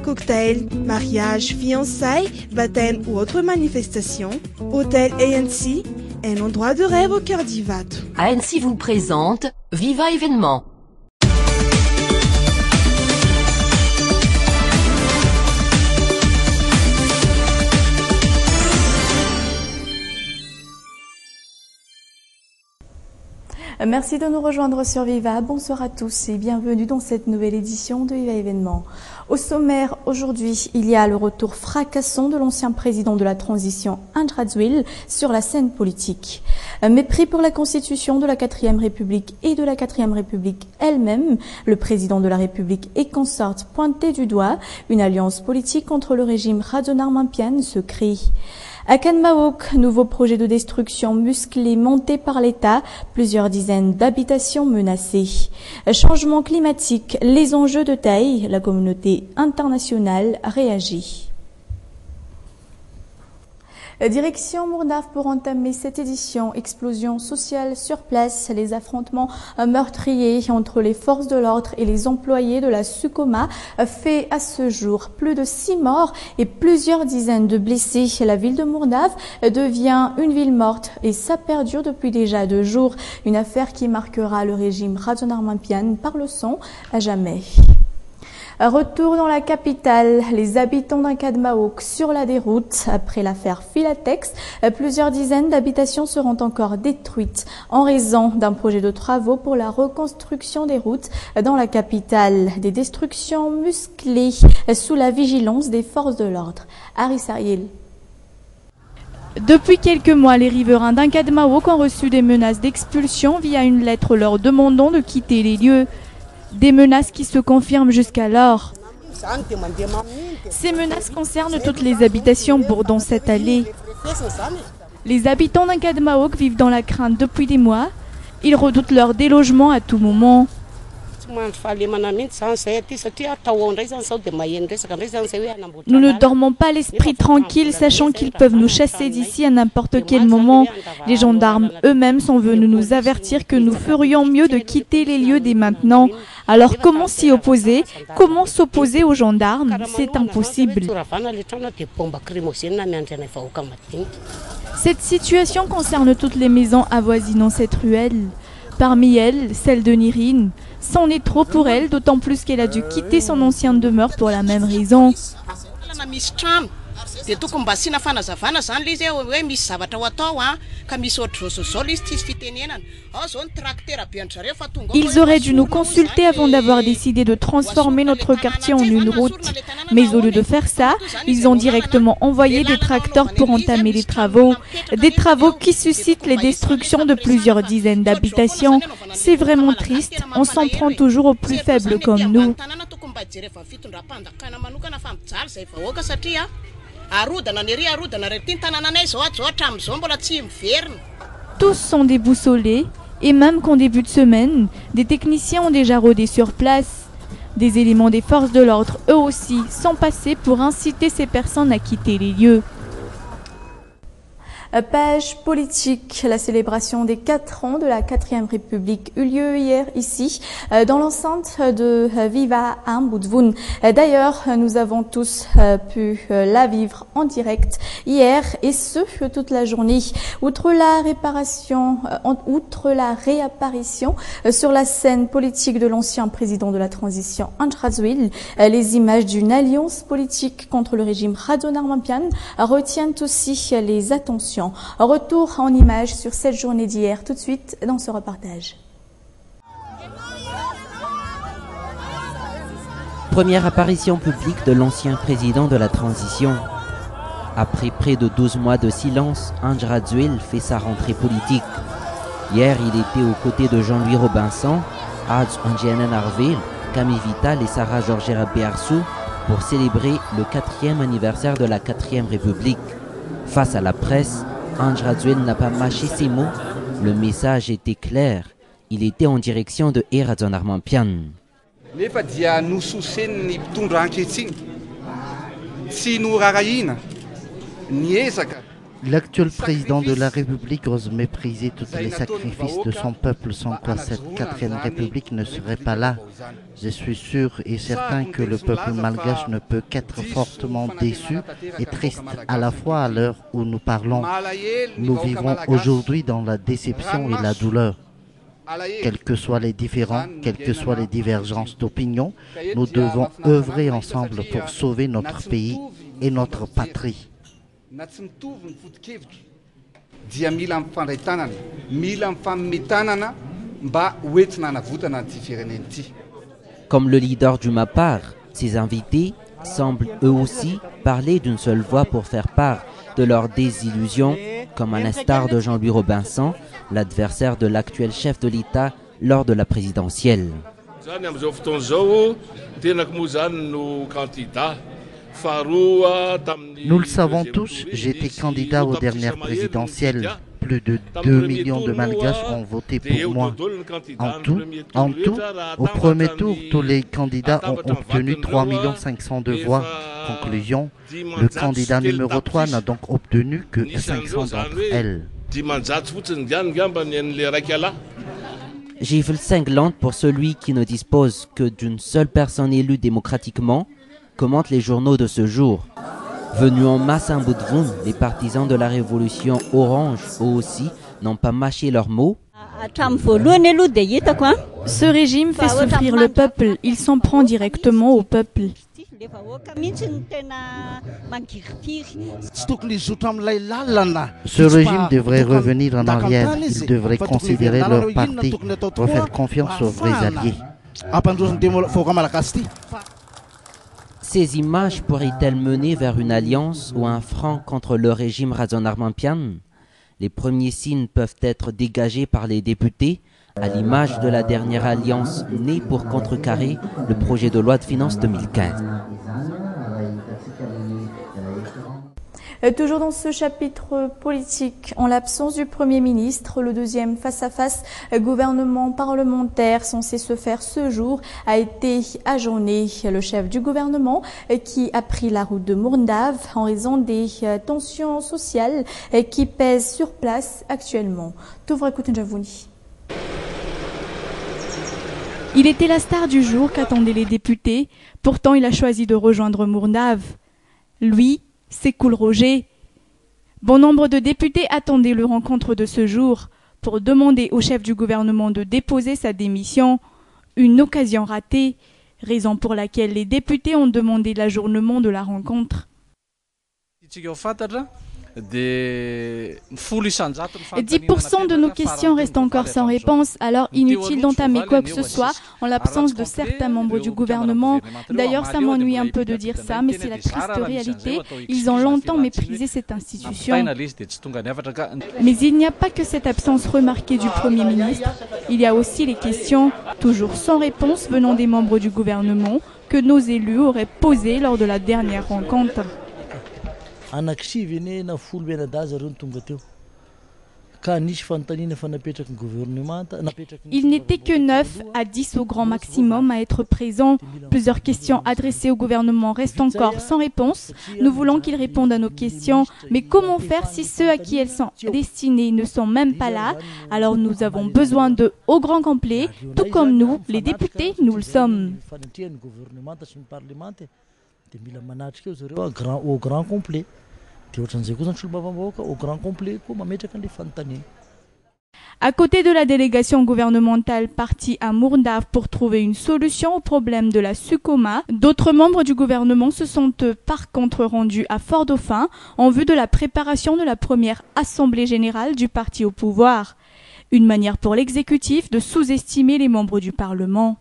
cocktails, mariages, fiançailles, baptêmes ou autres manifestations, Hôtel ANC, un endroit de rêve au cœur d'Ivato. ANC vous présente Viva Événement. Merci de nous rejoindre sur Viva. Bonsoir à tous et bienvenue dans cette nouvelle édition de Viva Événement. Au sommaire, aujourd'hui, il y a le retour fracassant de l'ancien président de la transition, André Radziwiłł, sur la scène politique. Un mépris pour la constitution de la 4e République et de la 4e République elle-même. Le président de la République et consorte pointé du doigt. Une alliance politique contre le régime Radonarmampian se crée. À Kanmaok, nouveau projet de destruction musclé monté par l'État, plusieurs dizaines d'habitations menacées. Changement climatique, les enjeux de taille, la communauté internationale réagit. Direction Mournaf pour entamer cette édition. Explosion sociale sur place, les affrontements meurtriers entre les forces de l'ordre et les employés de la Sukoma fait à ce jour plus de 6 morts et plusieurs dizaines de blessés. La ville de Mournaf devient une ville morte et ça perdure depuis déjà 2 jours. Une affaire qui marquera le régime Radonarmampian par le sang à jamais. Retour dans la capitale, les habitants d'un Kadmaok sur la déroute. Après l'affaire Philatex, plusieurs dizaines d'habitations seront encore détruites en raison d'un projet de travaux pour la reconstruction des routes dans la capitale. Des destructions musclées sous la vigilance des forces de l'ordre. Aris Ariel. Depuis quelques mois, les riverains d'un Kadmaok ont reçu des menaces d'expulsion via une lettre leur demandant de quitter les lieux. Des menaces qui se confirment jusqu'alors. Ces menaces concernent toutes les habitations bordant cette allée. Les habitants d'un Kadmaok vivent dans la crainte depuis des mois. Ils redoutent leur délogement à tout moment. Nous ne dormons pas l'esprit tranquille, sachant qu'ils peuvent nous chasser d'ici à n'importe quel moment. Les gendarmes eux-mêmes sont venus nous avertir que nous ferions mieux de quitter les lieux dès maintenant. Alors comment s'y opposer? Comment s'opposer aux gendarmes? C'est impossible. Cette situation concerne toutes les maisons avoisinant cette ruelle. Parmi elles, celle de Nirine. C'en est trop pour elle, d'autant plus qu'elle a dû quitter son ancienne demeure pour la même raison. Ils auraient dû nous consulter avant d'avoir décidé de transformer notre quartier en une route. Mais au lieu de faire ça, ils ont directement envoyé des tracteurs pour entamer les travaux. Des travaux qui suscitent les destructions de plusieurs dizaines d'habitations. C'est vraiment triste, on s'en prend toujours aux plus faibles comme nous. Tous sont déboussolés et même qu'en début de semaine, des techniciens ont déjà rôdé sur place. Des éléments des forces de l'ordre, eux aussi, sont passés pour inciter ces personnes à quitter les lieux. Page politique, la célébration des 4 ans de la 4e République eut lieu hier ici, dans l'enceinte de Viva à Mbudvun. D'ailleurs, nous avons tous pu la vivre en direct hier et ce, toute la journée. Outre la réapparition sur la scène politique de l'ancien président de la transition, André Radziwiłł, les images d'une alliance politique contre le régime Radonarmampian retiennent aussi les attentions. Retour en images sur cette journée d'hier, tout de suite dans ce reportage. Première apparition publique de l'ancien président de la transition. Après près de 12 mois de silence, André Radziwiłł fait sa rentrée politique. Hier, il était aux côtés de Jean-Louis Robinson, Adz Anjianen Arvil, Camille Vital et Sarah Georgera Bearsou pour célébrer le 4e anniversaire de la 4e République. Face à la presse, André Radziwiłł n'a pas mâché ses mots. Le message était clair. Il était en direction de Radonarmampian. Nefa dia nososen'ny mpitondra ankehitriny tsy norarahina niezaka L'actuel président de la République ose mépriser tous les sacrifices de son peuple sans quoi cette 4e République ne serait pas là. Je suis sûr et certain que le peuple malgache ne peut qu'être fortement déçu et triste à la fois à l'heure où nous parlons. Nous vivons aujourd'hui dans la déception et la douleur. Quels que soient les différends, quelles que soient les divergences d'opinion, nous devons œuvrer ensemble pour sauver notre pays et notre patrie. Comme le leader du MAPAR, ses invités semblent eux aussi parler d'une seule voix pour faire part de leur désillusion, comme à l'instar de Jean-Louis Robinson, l'adversaire de l'actuel chef de l'État lors de la présidentielle. Nous le savons tous, j'ai été candidat aux dernières présidentielles. Plus de 2 millions de Malgaches ont voté pour moi. En tout, au premier tour, tous les candidats ont obtenu 3 500 000 voix. Conclusion, le candidat numéro 3 n'a donc obtenu que 500 d'entre elles. Gifle cinglante pour celui qui ne dispose que d'une seule personne élue démocratiquement, commentent les journaux de ce jour. Venus en masse à Boudvoun, les partisans de la révolution orange, eux aussi, n'ont pas mâché leurs mots. Ce régime fait souffrir le peuple, il s'en prend directement au peuple. Ce régime devrait revenir en arrière, ils devraient considérer leur parti, refaire confiance aux vrais alliés. Ces images pourraient-elles mener vers une alliance ou un front contre le régime Razonarmampian? Les premiers signes peuvent être dégagés par les députés, à l'image de la dernière alliance née pour contrecarrer le projet de loi de finances 2015. Toujours dans ce chapitre politique, en l'absence du Premier ministre, le deuxième face-à-face gouvernement parlementaire censé se faire ce jour a été ajourné. Le chef du gouvernement qui a pris la route de Mourndave en raison des tensions sociales qui pèsent sur place actuellement. Il était la star du jour qu'attendaient les députés, pourtant il a choisi de rejoindre Mourndave. Lui, c'est Cool Roger. Bon nombre de députés attendaient le rencontre de ce jour pour demander au chef du gouvernement de déposer sa démission. Une occasion ratée, raison pour laquelle les députés ont demandé l'ajournement de la rencontre. 10% de nos questions restent encore sans réponse, alors inutile d'entamer quoi que ce soit en l'absence de certains membres du gouvernement. D'ailleurs, ça m'ennuie un peu de dire ça, mais c'est la triste réalité. Ils ont longtemps méprisé cette institution. Mais il n'y a pas que cette absence remarquée du Premier ministre. Il y a aussi les questions, toujours sans réponse venant des membres du gouvernement, que nos élus auraient posées lors de la dernière rencontre. Il n'était que 9 à 10 au grand maximum à être présents. Plusieurs questions adressées au gouvernement restent encore sans réponse. Nous voulons qu'ils répondent à nos questions. Mais comment faire si ceux à qui elles sont destinées ne sont même pas là? Alors nous avons besoin d'eux au grand complet, tout comme nous, les députés, nous le sommes. Au grand complet. À côté de la délégation gouvernementale partie à Mourndave pour trouver une solution au problème de la Sukoma, d'autres membres du gouvernement se sont par contre rendus à Fort-Dauphin en vue de la préparation de la première assemblée générale du parti au pouvoir. Une manière pour l'exécutif de sous-estimer les membres du Parlement.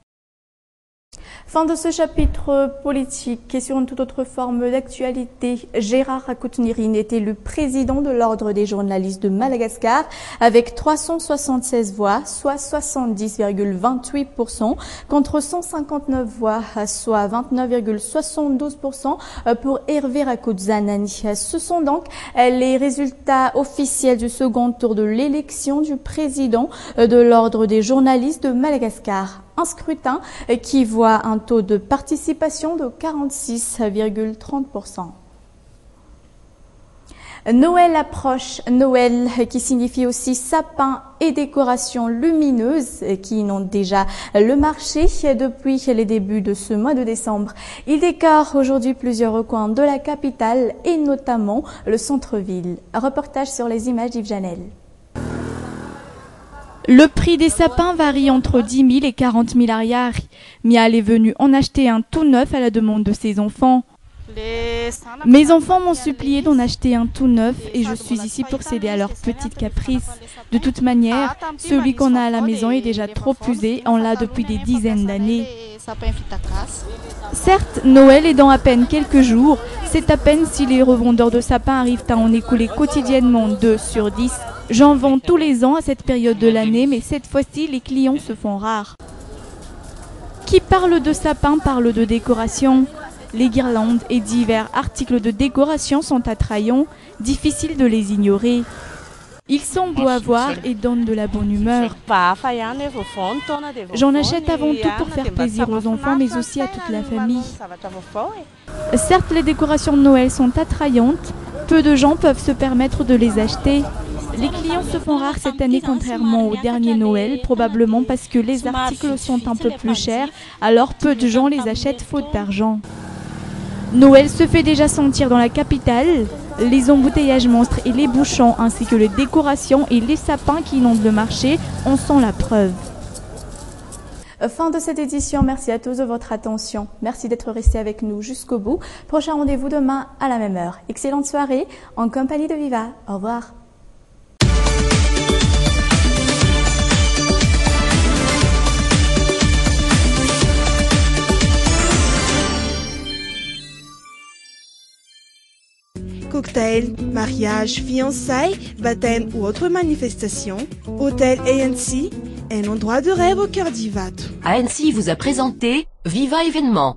Fin de ce chapitre politique et sur une toute autre forme d'actualité. Gérard Rakoutnirine est élu président de l'Ordre des journalistes de Madagascar avec 376 voix, soit 70,28% contre 159 voix, soit 29,72% pour Hervé Rakoutzanani. Ce sont donc les résultats officiels du second tour de l'élection du président de l'Ordre des journalistes de Madagascar. Un scrutin qui voit un taux de participation de 46,30%. Noël approche, Noël qui signifie aussi sapin et décorations lumineuses qui inondent déjà le marché depuis les débuts de ce mois de décembre. Il décore aujourd'hui plusieurs recoins de la capitale et notamment le centre-ville. Reportage sur les images d'Yves Janel. Le prix des sapins varie entre 10 000 et 40 000 ariary. Mial est venue en acheter un tout neuf à la demande de ses enfants. Mes enfants m'ont supplié d'en acheter un tout neuf et je suis ici pour céder à leurs petites caprices. De toute manière, celui qu'on a à la maison est déjà trop usé, on l'a depuis des dizaines d'années. Certes, Noël est dans à peine quelques jours, c'est à peine si les revendeurs de sapins arrivent à en écouler quotidiennement 2 sur 10. J'en vends tous les ans à cette période de l'année, mais cette fois-ci, les clients se font rares. Qui parle de sapin parle de décoration. Les guirlandes et divers articles de décoration sont attrayants, difficile de les ignorer. Ils sont beaux à voir et donnent de la bonne humeur. J'en achète avant tout pour faire plaisir aux enfants, mais aussi à toute la famille. Certes, les décorations de Noël sont attrayantes, peu de gens peuvent se permettre de les acheter. Les clients se font rares cette année contrairement au dernier Noël, probablement parce que les articles sont un peu plus chers, alors peu de gens les achètent faute d'argent. Noël se fait déjà sentir dans la capitale. Les embouteillages monstres et les bouchons ainsi que les décorations et les sapins qui inondent le marché en sont la preuve. Fin de cette édition, merci à tous de votre attention. Merci d'être restés avec nous jusqu'au bout. Prochain rendez-vous demain à la même heure. Excellente soirée en compagnie de Viva. Au revoir. Cocktail, mariage, fiançailles, baptême ou autre manifestation, Hôtel ANC, un endroit de rêve au cœur d'Ivato. ANC vous a présenté Viva Événement.